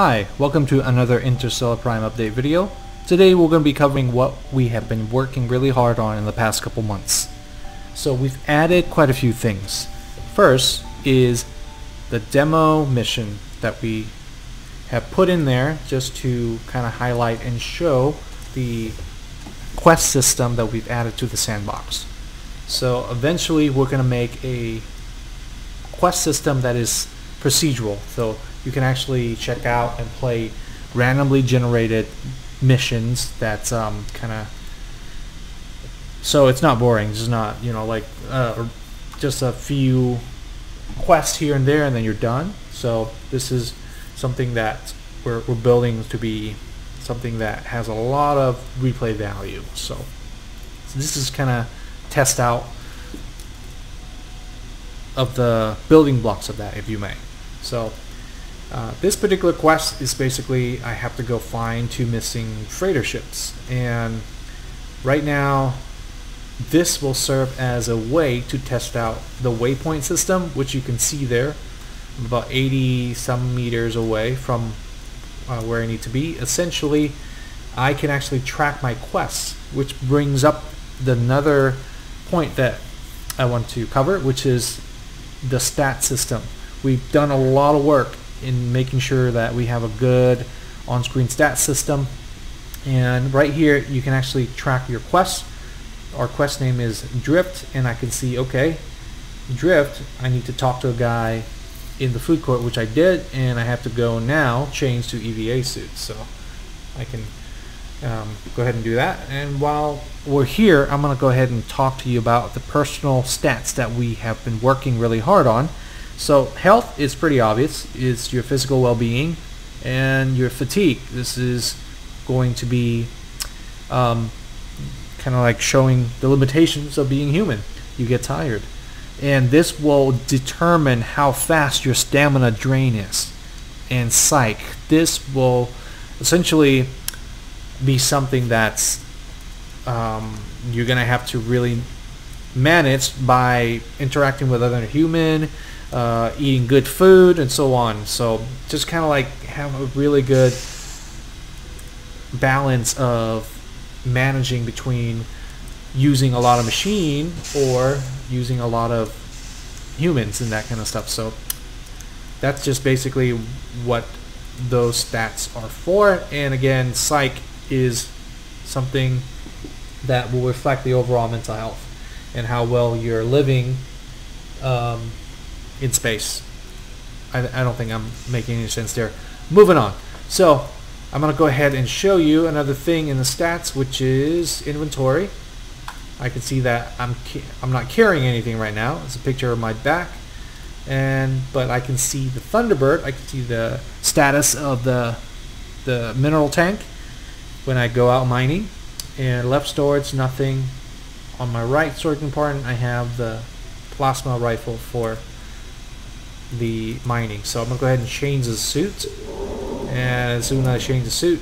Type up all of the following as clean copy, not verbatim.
Hi, welcome to another Interstellar Prime update video. Today we're going to be covering what we have been working really hard on in the past couple months. So we've added quite a few things. First is the demo mission that we have put in there just to kind of highlight and show the quest system that we've added to the Sandbox. So eventually we're going to make a quest system that is procedural, so you can actually check out and play randomly generated missions that's kind of, so it's not boring. It's not, you know, like just a few quests here and there and then you're done. So this is something that we're building to be something that has a lot of replay value. So this is kind of test out of the building blocks of that, if you may. So this particular quest is basically I have to go find 2 missing freighter ships, and right now this will serve as a way to test out the waypoint system, which you can see there. I'm about 80 some meters away from where I need to be. Essentially I can actually track my quests, which brings up another point that I want to cover, which is the stat system. We've done a lot of work in making sure that we have a good on-screen stat system, and right here you can actually track your quests. Our quest name is Drift, and I can see, okay, Drift, I need to talk to a guy in the food court, which I did, and I have to go now change to EVA suits, so I can go ahead and do that. And while we're here, I'm going to go ahead and talk to you about the personal stats that we have been working really hard on. So health is pretty obvious. It's your physical well-being and your fatigue. This is going to be kind of like showing the limitations of being human. You get tired, and this will determine how fast your stamina drain is. And psych, this will essentially be something that's you're gonna have to really manage by interacting with other human, eating good food and so on. So just kind of like have a really good balance of managing between using a lot of machine or using a lot of humans and that kind of stuff. So that's just basically what those stats are for. And again, psych is something that will reflect the overall mental health and how well you're living in space. I don't think I'm making any sense there. Moving on. So I'm going to go ahead and show you another thing in the stats, which is inventory. I can see that I'm not carrying anything right now. It's a picture of my back, but I can see the Thunderbird. I can see the status of the mineral tank when I go out mining. And left storage, nothing. On my right storage compartment, I have the plasma rifle for the mining. So I'm going to go ahead and change the suit, and as soon as I change the suit,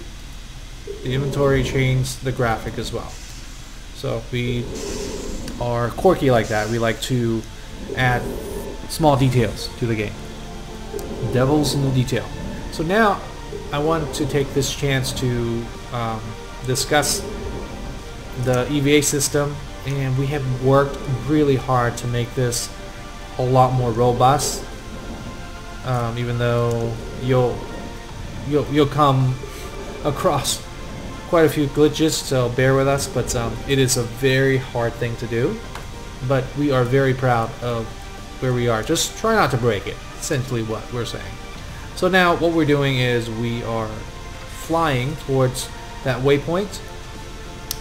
the inventory changed the graphic as well. So we are quirky like that. We like to add small details to the game. Devil's in the detail. So now I want to take this chance to discuss the EVA system, and we have worked really hard to make this a lot more robust. Even though you'll come across quite a few glitches, so bear with us, but it is a very hard thing to do, but we are very proud of where we are. Just try not to break it, essentially what we're saying. So now what we're doing is we are flying towards that waypoint,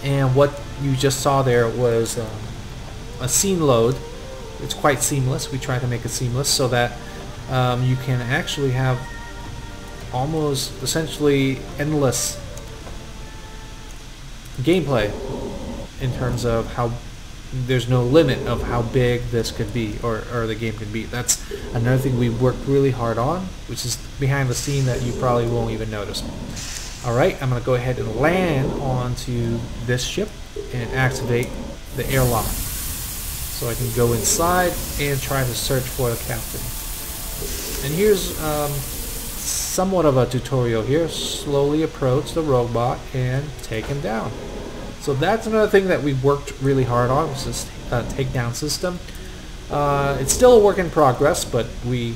and what you just saw there was a scene load. It's quite seamless. We try to make it seamless so that you can actually have almost essentially endless gameplay in terms of how there's no limit of how big this could be, or the game could be. That's another thing we worked really hard on, which is behind the scene that you probably won't even notice. Alright, I'm going to go ahead and land onto this ship and activate the airlock so I can go inside and try to search for the captain. And here's somewhat of a tutorial here. Slowly approach the robot and take him down. So that's another thing that we worked really hard on, was this takedown system. It's still a work in progress, but we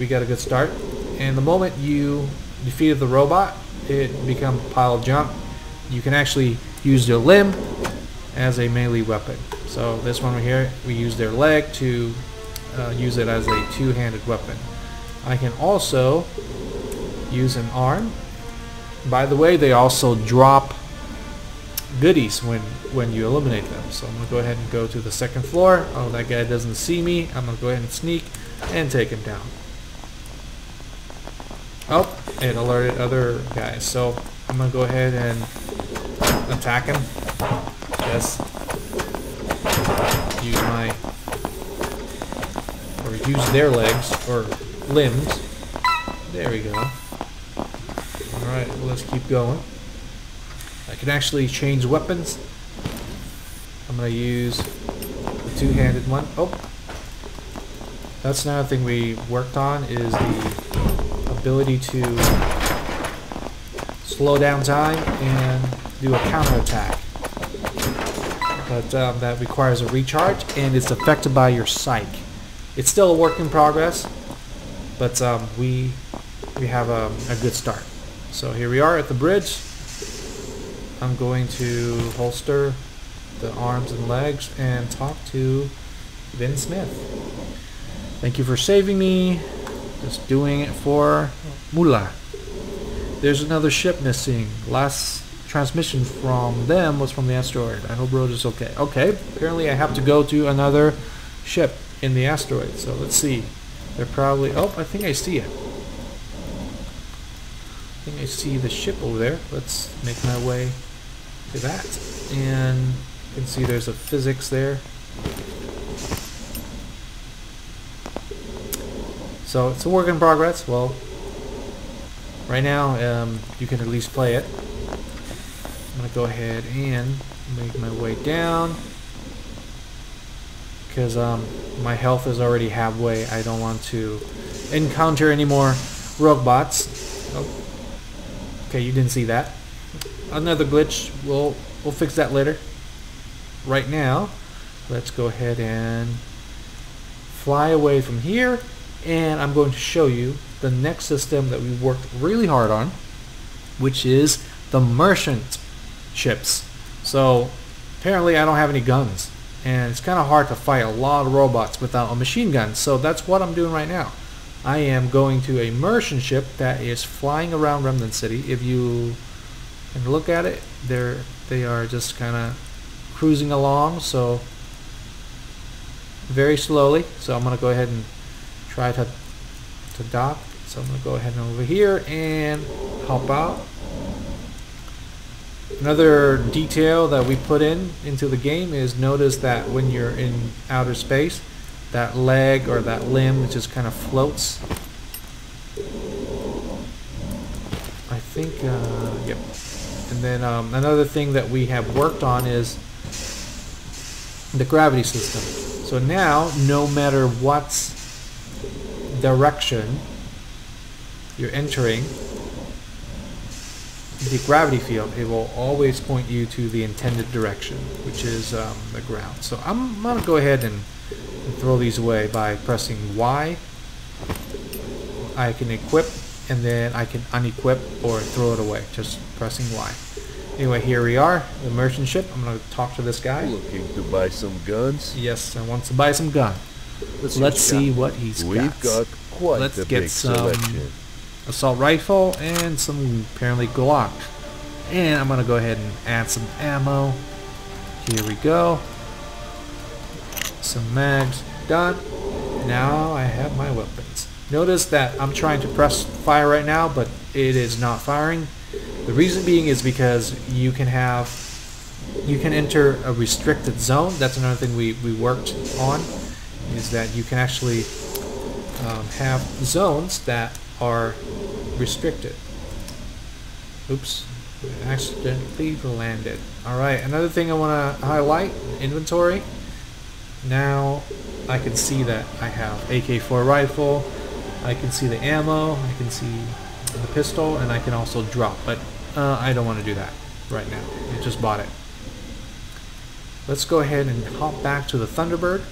got a good start. And the moment you defeated the robot, it becomes a pile of junk. You can actually use their limb as a melee weapon. So this one right here, we use their leg to use it as a two-handed weapon. I can also use an arm. By the way, they also drop goodies when you eliminate them. So I'm going to go ahead and go to the second floor. Oh, that guy doesn't see me. I'm going to go ahead and sneak and take him down. Oh, it alerted other guys. So I'm going to go ahead and attack him. Yes. Use their legs or limbs. There we go. Alright, well, let's keep going. I can actually change weapons. I'm going to use the two-handed one. Oh, that's another thing we worked on, is the ability to slow down time and do a counterattack. But that requires a recharge, and it's affected by your psych. It's still a work in progress, but we have a good start. So here we are at the bridge. I'm going to holster the arms and legs and talk to Vin Smith. Thank you for saving me. Just doing it for Mullah. There's another ship missing. Last transmission from them was from the asteroid. I hope road is okay. Okay, apparently I have to go to another ship in the asteroid. So let's see. They're probably... Oh, I think I see it. I think I see the ship over there. Let's make my way to that. And you can see there's a physics there. So it's a work in progress. Well, right now you can at least play it. I'm going to go ahead and make my way down, because my health is already halfway. I don't want to encounter any more rogue bots. Oh. Okay, you didn't see that. Another glitch. We'll fix that later. Right now, let's go ahead and fly away from here, and I'm going to show you the next system that we worked really hard on, which is the merchant ships. So apparently I don't have any guns, and it's kind of hard to fight a lot of robots without a machine gun. So that's what I'm doing right now. I am going to a merchant ship that is flying around Remnant City. If you can look at it, they are just kind of cruising along, so very slowly. So I'm going to go ahead and try to dock. So I'm going to go ahead and over here and hop out. Another detail that we put into the game is, notice that when you're in outer space, that leg or that limb just kind of floats. I think, yep. And then another thing that we have worked on is the gravity system. So now, no matter what direction you're entering the gravity field, it will always point you to the intended direction, which is the ground. So I'm going to go ahead and throw these away by pressing Y. I can equip, and then I can unequip or throw it away, just pressing Y. Anyway, here we are, the merchant ship. I'm going to talk to this guy. Looking to buy some guns? Yes, I want to buy some gun. Let's see what he's got. We've got quite Let's a get big some selection. assault rifle and some apparently Glock. And I'm going to go ahead and add some ammo. Here we go. Some mags. Done. Now I have my weapons. Notice that I'm trying to press fire right now, but it is not firing. The reason being is because you can enter a restricted zone. That's another thing we worked on, is that you can actually have zones that are restricted. Oops, accidentally landed. Alright, another thing I want to highlight, inventory. Now I can see that I have AK-4 rifle, I can see the ammo, I can see the pistol, and I can also drop, but I don't want to do that right now. I just bought it. Let's go ahead and hop back to the Thunderbird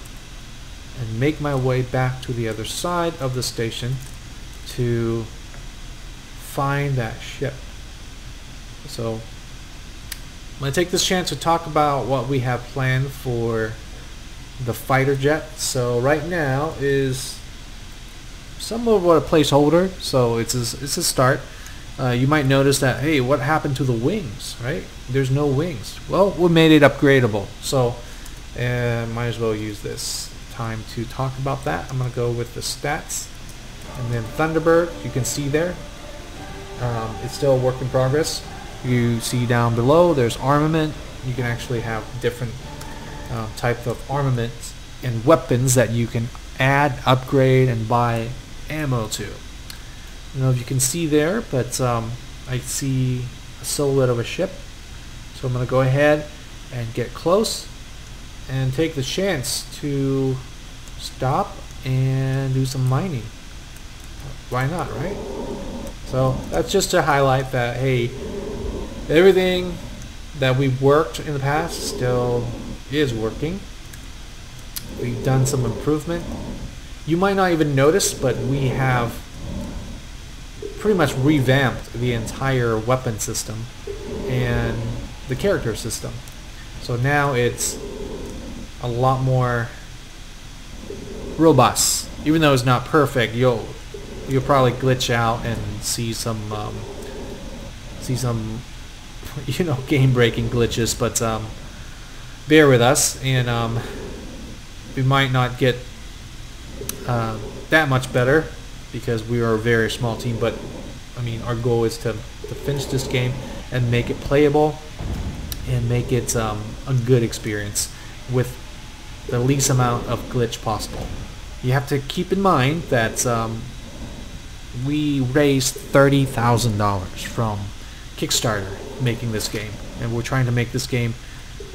and make my way back to the other side of the station to find that ship. So I'm going to take this chance to talk about what we have planned for the fighter jet. So right now is somewhat of a placeholder, so it's a start. You might notice that, hey, what happened to the wings, right? There's no wings. Well, we made it upgradable, so might as well use this time to talk about that. I'm going to go with the stats, and then Thunderbird, you can see there, it's still a work in progress. You see down below there's armament. You can actually have different type of armaments and weapons that you can add, upgrade, and buy ammo to. I don't know if you can see there, but I see a silhouette of a ship. So I'm going to go ahead and get close and take the chance to stop and do some mining. Why not, right? So that's just to highlight that, hey, everything that we've worked in the past still is working. We've done some improvement. You might not even notice, but we have pretty much revamped the entire weapon system and the character system. So now it's a lot more robust. Even though it's not perfect, you'll probably glitch out and see some you know, game-breaking glitches, but bear with us, and we might not get that much better because we are a very small team, but I mean, our goal is to finish this game and make it playable and make it a good experience with the least amount of glitch possible. You have to keep in mind that we raised $30,000 from Kickstarter making this game, and we're trying to make this game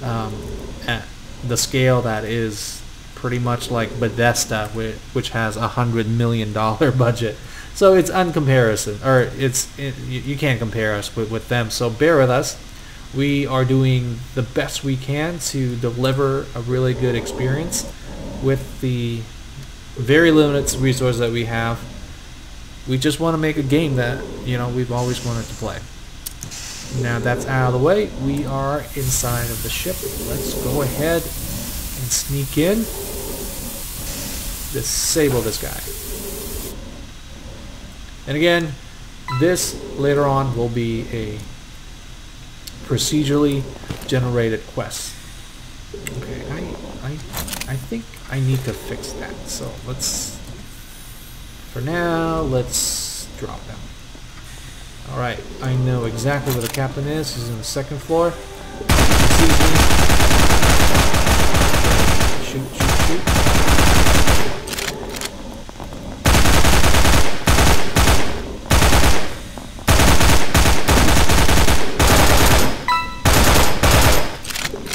at the scale that is pretty much like Bethesda, which has $100 million budget. So it's uncomparison, or you can't compare us with them. So bear with us. We are doing the best we can to deliver a really good experience with the very limited resources that we have. We just want to make a game that, you know, we've always wanted to play. Now that's out of the way, we are inside of the ship. Let's go ahead and sneak in. Disable this guy. And again, this later on will be a procedurally generated quest. Okay, I think I need to fix that. So for now, let's drop down. Alright, I know exactly where the captain is. He's on the second floor. Shoot, shoot, shoot.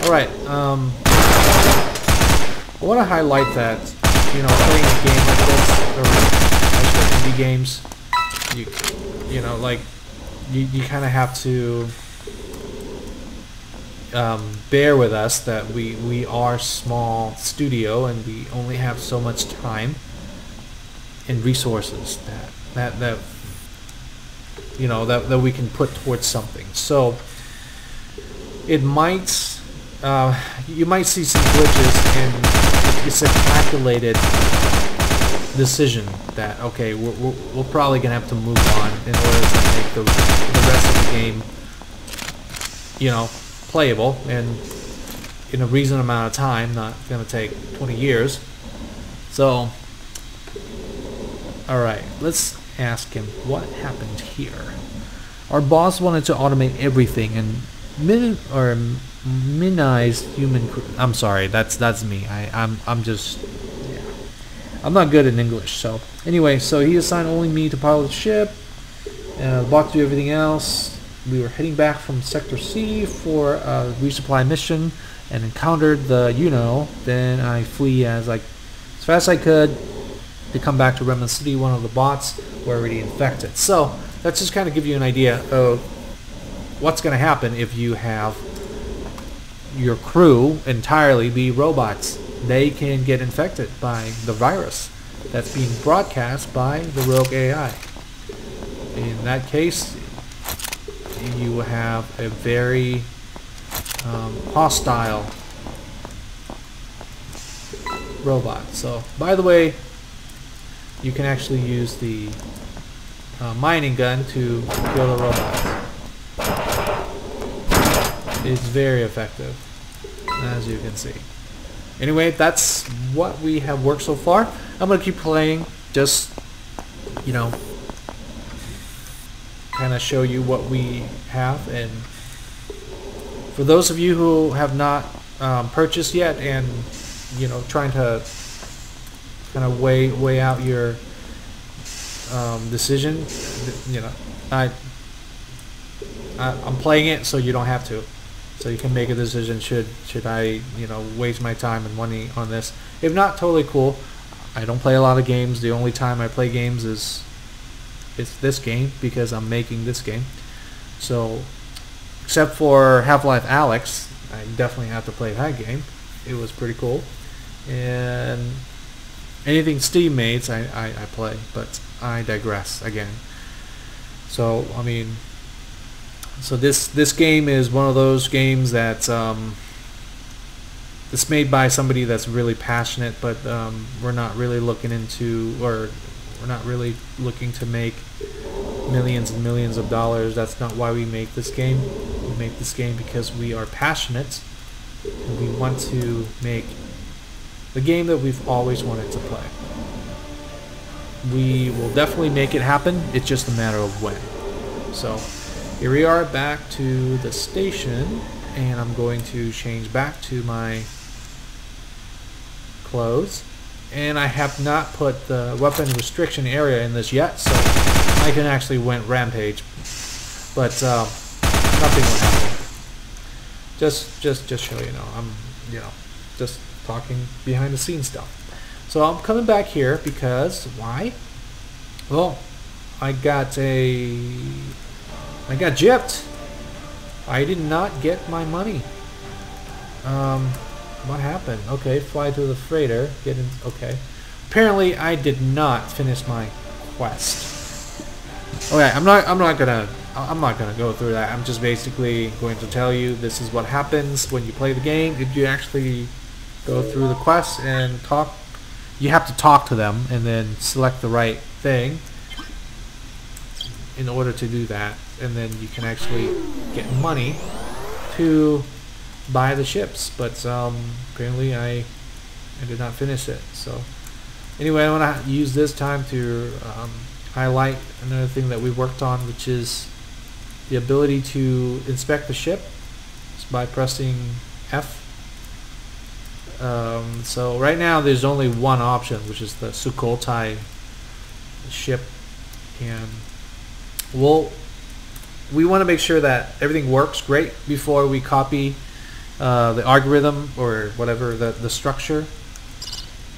Alright, I want to highlight that, you know, playing a game like this, or indie games, you know, like, you kind of have to bear with us that we are a small studio and we only have so much time and resources that you know that we can put towards something. So it might you might see some glitches, and it's a calculated decision that, okay, we're probably gonna have to move on in order to make the rest of the game, you know, playable and in a reasonable amount of time, not gonna take 20 years. So alright, let's ask him what happened here. Our boss wanted to automate everything and minimize human I'm sorry, that's me. I'm just, yeah, I'm not good in English. So anyway, so he assigned only me to pilot the ship, the bot to do everything else. We were heading back from Sector C for a resupply mission and encountered the, you know, then I flee as fast as I could to come back to Remnant City. One of the bots were already infected. So that's just kind of give you an idea of what's going to happen if you have your crew entirely be robots. They can get infected by the virus that's being broadcast by the rogue AI. In that case, you will have a very hostile robot. So, by the way, you can actually use the mining gun to kill the robots. It's very effective, as you can see. Anyway, that's what we have worked so far. I'm going to keep playing, just, you know, kind of show you what we have. And for those of you who have not purchased yet and, you know, trying to kind of weigh out your decision, you know, I'm playing it so you don't have to. So you can make a decision, should I, you know, waste my time and money on this. If not, totally cool. I don't play a lot of games. The only time I play games is this game, because I'm making this game. So, except for Half-Life Alyx, I definitely have to play that game. It was pretty cool. And anything Steam made, I play, but I digress again. So, I mean, so this game is one of those games that it's made by somebody that's really passionate, but we're not really looking into, or we're not really looking to make millions and millions of dollars. That's not why we make this game. We make this game because we are passionate and we want to make the game that we've always wanted to play. We will definitely make it happen. It's just a matter of when. So here we are back to the station, and I'm going to change back to my clothes. And I have not put the weapon restriction area in this yet, so I can actually went rampage. But nothing will happen. Just so you know, I'm, you know, just talking behind the scenes stuff. So I'm coming back here because why? Well, I got gypped. I did not get my money. What happened? Okay, fly to the freighter. Get in. Okay. Apparently, I did not finish my quest. Okay, I'm not gonna go through that. I'm just basically going to tell you this is what happens when you play the game. If you actually go through the quest and talk, you have to talk to them and then select the right thing in order to do that, and then you can actually get money to buy the ships. But apparently I did not finish it. So anyway, I want to use this time to highlight another thing that we worked on, which is the ability to inspect the ship just by pressing F. So right now there's only one option, which is the Sukhothai ship, and we want to make sure that everything works great before we copy the algorithm or whatever, the structure,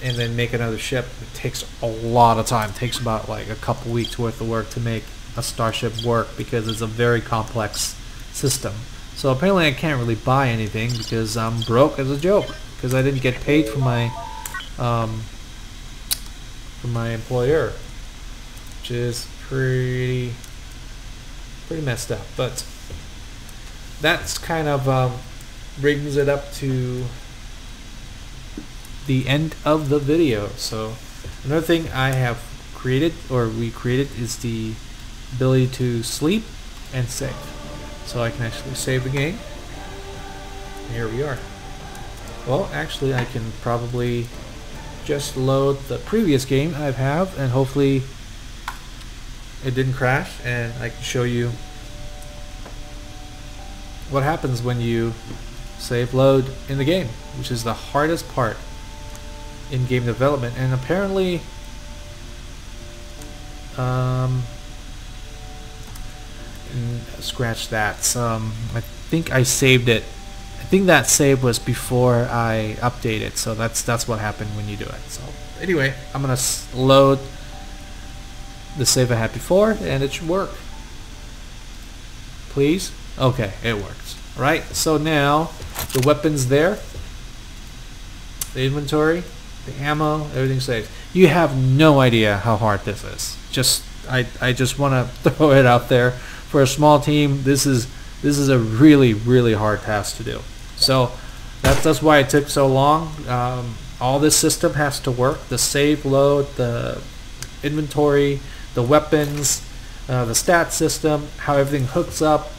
and then make another ship. It takes a lot of time. It takes about like a couple weeks worth of work to make a starship work, because it's a very complex system. So apparently I can't really buy anything because I'm broke as a joke, because I didn't get paid from my employer, which is pretty messed up. But that's kind of brings it up to the end of the video. So another thing I have created, or we created, is the ability to sleep and save. So I can actually save the game. And here we are. Well, actually I can probably just load the previous game I have, and hopefully it didn't crash, and I can show you what happens when you save load in the game, which is the hardest part in game development. And apparently scratch that. I think I saved it. I think that save was before I updated, so that's what happened when you do it. So anyway, I'm gonna load the save I had before, and it should work. please. Okay, it works. All right, so now the weapons there, the inventory, the ammo, everything saves. You have no idea how hard this is. I just want to throw it out there. For a small team, this is a really hard task to do. So that's why it took so long. All this system has to work: the save, load, the inventory, the weapons, the stat system, how everything hooks up,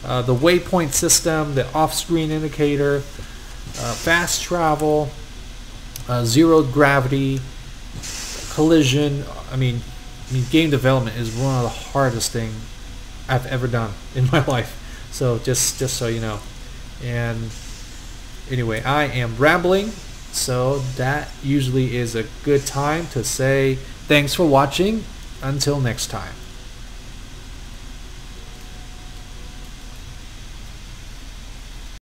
the waypoint system, the off-screen indicator, fast travel, zero gravity, collision. I mean, game development is one of the hardest things I've ever done in my life. So just so you know. And anyway, I am rambling, so that usually is a good time to say thanks for watching. Until next time.